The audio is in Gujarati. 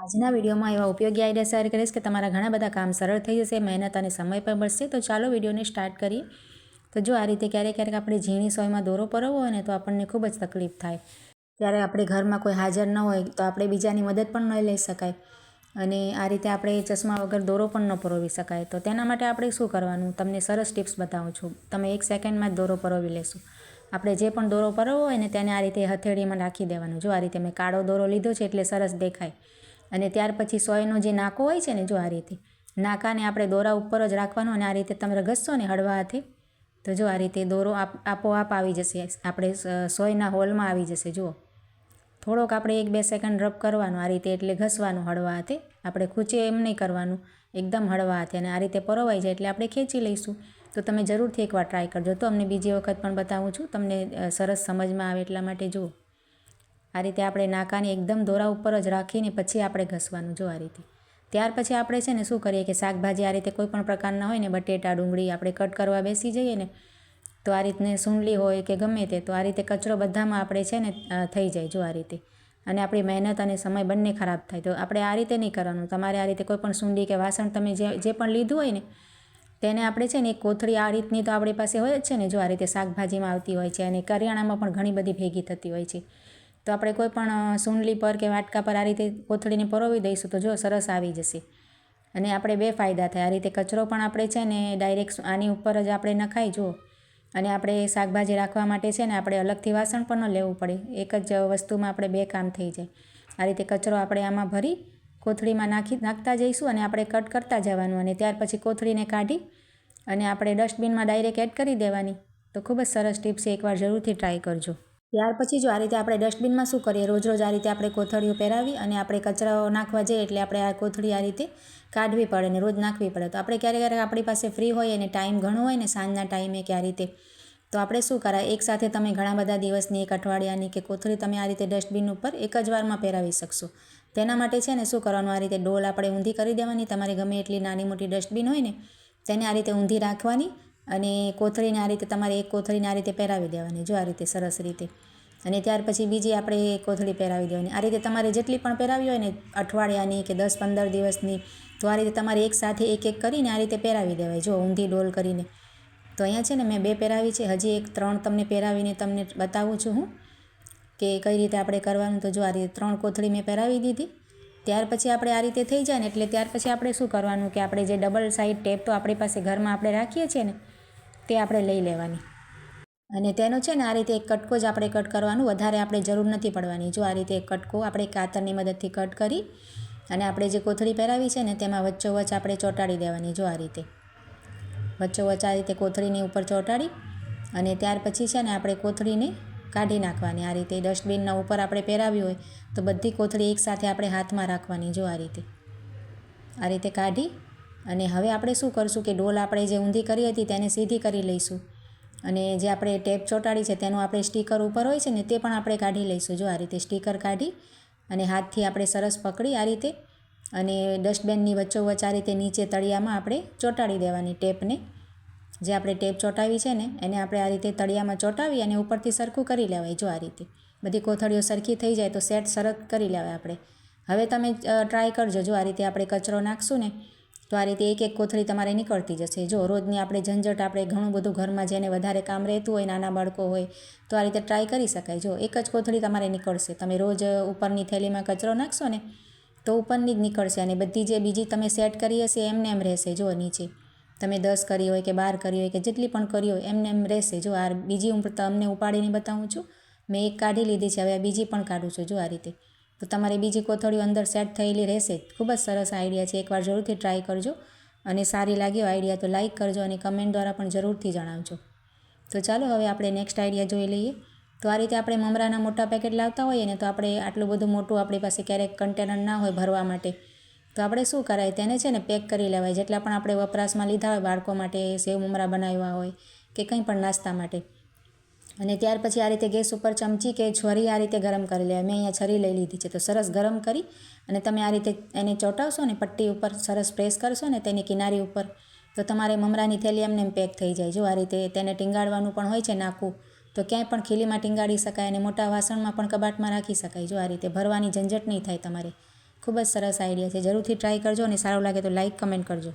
આજના વિડીયોમાં એવા ઉપયોગી આઈડિયા શેર કરીશ કે તમારા ઘણા બધા કામ સરળ થઈ જશે, મહેનત અને સમય પણ બચશે. તો ચાલો વિડીયોને સ્ટાર્ટ કરીએ. તો જો આ રીતે ક્યારેક આપણે ઝીણી સોયમાં દોરો પરવવો હોય ને તો આપણને ખૂબ જ તકલીફ થાય. ત્યારે આપણે ઘરમાં કોઈ હાજર ન હોય તો આપણે બીજાની મદદ પણ ન લઈ શકાય અને આ રીતે આપણે ચશ્મા વગર દોરો પણ ન પરોવી શકાય. તો તેના માટે આપણે શું કરવાનું, તમને સરસ ટિપ્સ બતાવું છું. તમે 1 સેકન્ડમાં જ દોરો પરોવી લેશું. આપણે જે પણ દોરો પરોવો હોય ને તેને આ રીતે હથેળીમાં નાખી દેવાનું. જો આ રીતે મેં કાળો દોરો લીધો છે એટલે સરસ દેખાય. અને ત્યાર પછી સોયનો જે નાકો હોય છે ને, જો આ રીતે નાકાને આપણે દોરા ઉપર જ રાખવાનો અને આ રીતે તમે ઘસશો ને હળવા હાથે તો જો આ રીતે દોરો આપોઆપ આવી જશે, આપણે સોયના હોલમાં આવી જશે. જુઓ, થોડોક આપણે 1-2 સેકન્ડ રબ કરવાનું આ રીતે, એટલે ઘસવાનું હળવા હાથે. આપણે ખૂંચે એમ નહીં કરવાનું, એકદમ હળવા હાથે. અને આ રીતે પરોવાઈ જાય એટલે આપણે ખેંચી લઈશું. તો તમે જરૂરથી એકવાર ટ્રાય કરજો. તો અમને બીજી વખત પણ બતાવું છું, તમને સરસ સમજમાં આવે એટલા માટે. જુઓ, આ રીતે આપણે નાકાને એકદમ દોરા ઉપર જ રાખીને પછી આપણે ઘસવાનું. જો આ રીતે. ત્યાર પછી આપણે છે ને શું કરીએ કે શાકભાજી આ રીતે કોઈ પણ પ્રકારના હોય ને, બટેટા, ડુંગળી આપણે કટ કરવા બેસી જઈએ ને તો આ રીતને સૂંડલી હોય કે ગમે તે, તો આ રીતે કચરો બધામાં આપણે છે ને થઈ જાય. જો આ રીતે. અને આપણી મહેનત અને સમય બંને ખરાબ થાય. તો આપણે આ રીતે નહીં કરવાનું. તમારે આ રીતે કોઈ પણ સૂંડી કે વાસણ તમે જે પણ લીધું હોય ને તેને આપણે છે ને એક કોથળી આ રીતની તો આપણી પાસે હોય જ છે ને. જો આ રીતે શાકભાજીમાં આવતી હોય છે અને કરિયાણામાં પણ ઘણી બધી ભેગી થતી હોય છે. તો આપણે કોઈ પણ સૂંડલી પર કે વાટકા પર આ રીતે કોથળીને પરોવી દઈશું તો જો સરસ આવી જશે. અને આપણે 2 ફાયદા થાય. આ રીતે કચરો પણ આપણે છે ને ડાયરેક્ટ આની ઉપર જ આપણે નખાઈ. જુઓ, અને આપણે શાકભાજી રાખવા માટે છે ને આપણે અલગથી વાસણ પણ ન લેવું પડે. એક જ વસ્તુમાં આપણે 2 કામ થઈ જાય. આ રીતે કચરો આપણે આમાં ભરી કોથળીમાં નાખતા જઈશું અને આપણે કટ કરતા જવાનું. અને ત્યાર પછી કોથળીને કાઢી અને આપણે ડસ્ટબિનમાં ડાયરેક્ટ એડ કરી દેવાની. તો ખૂબ જ સરસ ટિપ્સ છે, એકવાર જરૂરથી ટ્રાય કરજો. ત્યાર પછી જો આ રીતે આપણે ડસ્ટબિનમાં શું કરીએ, રોજ આ રીતે આપણે કોથળીઓ પહેરાવી અને આપણે કચરો નાખવા જઈએ એટલે આપણે આ કોથળી આ રીતે કાઢવી પડે ને રોજ નાખવી પડે. તો આપણે ક્યારેક આપણી પાસે ફ્રી હોય અને ટાઈમ ઘણો હોય ને સાંજના ટાઈમે કે આ રીતે, તો આપણે શું કરાય, એકસાથે તમે ઘણા બધા દિવસની, 1 અઠવાડિયાની કે કોથળી તમે આ રીતે ડસ્ટબિન ઉપર એક જ વારમાં પહેરાવી શકશો. તેના માટે છે ને શું કરવાનું, આ રીતે ડોલ આપણે ઊંધી કરી દેવાની. તમારે ગમે એટલી નાની મોટી ડસ્ટબિન હોય ને તેને આ રીતે ઊંધી રાખવાની અને કોથળીને આ રીતે તમારે એક કોથળીને આ રીતે પહેરાવી દેવાની. જો આ રીતે સરસ રીતે. અને ત્યાર પછી બીજી આપણે કોથળી પહેરાવી દેવાની. આ રીતે તમારે જેટલી પણ પહેરાવી હોય ને, અઠવાડિયાની કે 10-15 દિવસની, તો આ રીતે તમારે એકસાથે એક કરીને આ રીતે પહેરાવી દેવાય. જો ઊંધી ડોલ કરીને. તો અહીંયા છે ને મેં 2 પહેરાવી છે, હજી 3 તમને પહેરાવીને તમને બતાવું છું હું કે કઈ રીતે આપણે કરવાનું. તો જો આ રીતે 3 કોથળી મેં પહેરાવી દીધી. ત્યાર પછી આપણે આ રીતે થઈ જાય ને એટલે ત્યાર પછી આપણે શું કરવાનું કે આપણે જે ડબલ સાઈડ ટેપ તો આપણી પાસે ઘરમાં આપણે રાખીએ છીએ ને તે આપણે લઈ લેવાની. અને તેનો છે ને આ રીતે એક કટકો જ આપણે કટ કરવાનું, વધારે આપણે જરૂર નથી પડવાની. જો આ રીતે એક કટકો આપણે કાતરની મદદથી કટ કરી અને આપણે જે કોથળી પહેરાવી છે ને તેમાં વચ્ચોવચ્ચ આપણે ચોંટાડી દેવાની. જો આ રીતે વચ્ચોવચ્ચ આ રીતે કોથળીની ઉપર ચોંટાડી અને ત્યાર પછી છે ને આપણે કોથળીને કાઢી નાખવાની. આ રીતે ડસ્ટબિનના ઉપર આપણે પહેરાવી હોય તો બધી કોથળી એકસાથે આપણે હાથમાં રાખવાની. જો આ રીતે કાઢી અને હવે આપણે શું કરશું કે ડોલ આપણે જે ઊંધી કરી હતી તેને સીધી કરી લઈશું. અને જે આપણે ટેપ ચોંટાડી છે તેનું આપણે સ્ટીકર ઉપર હોય છે ને તે પણ આપણે કાઢી લઈશું. જો આ રીતે સ્ટીકર કાઢી અને હાથથી આપણે સરસ પકડી આ રીતે અને ડસ્ટબિનની વચ્ચોવચ્ચ આ રીતે નીચે તળિયામાં આપણે ચોંટાડી દેવાની ટેપને. જે આપણે ટેપ ચોંટાવી છે ને એને આપણે આ રીતે તળિયામાં ચોંટાવી અને ઉપરથી સરખું કરી લેવાય. જો આ રીતે બધી કોથળીઓ સરખી થઈ જાય તો સેટ સરસ કરી લેવાય આપણે. હવે તમે ટ્રાય કરજો. જો આ રીતે આપણે કચરો નાખશું ને તો આ રીતે એક કોથળી તમારે નીકળતી જશે. જો રોજની આપણે ઝંઝટ, આપણે ઘણું બધું ઘરમાં જેને વધારે કામ રહેતું હોય, નાના બાળકો હોય, તો આ રીતે ટ્રાય કરી શકાય. જો એક જ કોથળી તમારે નીકળશે. તમે રોજ ઉપરની થેલીમાં કચરો નાખશો ને તો ઉપરની જ નીકળશે અને બધી જે બીજી તમે સેટ કરી હશે એમને એમ રહેશે. જો નીચે તમે 10 કરી હોય કે 12 કરી હોય કે જેટલી પણ કરી હોય એમને એમ રહેશે. જો આ બીજી હું તમને ઉપાડીને બતાવું છું. મેં એક કાઢી લીધી છે, હવે બીજી પણ કાઢું છું. જો આ રીતે. તો તમારી બીજી કોથળીઓ અંદર સેટ થયેલી રહેશે. ખૂબ જ સરસ આઈડિયા છે, એકવાર જરૂરથી ટ્રાય કરજો. અને સારી લાગ્યો આઈડિયા તો લાઇક કરજો અને કમેન્ટ દ્વારા પણ જરૂરથી જણાવજો. તો ચાલો હવે આપણે નેક્સ્ટ આઈડિયા જોઈ લઈએ. તો આ રીતે આપણે મમરાના મોટા પેકેટ લાવતા હોઈએ ને તો આપણે આટલું બધું મોટું આપણી પાસે ક્યારેક કન્ટેનર ના હોય ભરવા માટે, તો આપણે શું કરાય, તેને છે ને પેક કરી લેવાય. જેટલા પણ આપણે વપરાશમાં લીધા હોય, બાળકો માટે સેવ મમરા બનાવ્યા હોય કે કંઈ પણ નાસ્તા માટે, અને ત્યાર પછી આ રીતે ગેસ ઉપર ચમચી કે છરી આ રીતે ગરમ કરી લેવાય. મેં અહીંયા છરી લઈ લીધી છે. તો સરસ ગરમ કરી અને તમે આ રીતે એને ચોંટાવશો ને, પટ્ટી ઉપર સરસ પ્રેસ કરશો ને તેની કિનારી ઉપર, તો તમારે મમરાની થેલી એમને એમ પેક થઈ જાય. જો આ રીતે તેને ટીંગાડવાનું પણ હોય છે નાખું, તો ક્યાંય પણ ખીલીમાં ટીંગાડી શકાય અને મોટા વાસણમાં પણ કબાટમાં રાખી શકાય. જો આ રીતે ભરવાની ઝંઝટ નહીં થાય તમારે. ખૂબ જ સરસ આઈડિયા છે. જરૂરથી ટ્રાય કરજો અને સારું લાગે તો લાઇક કમેન્ટ કરજો.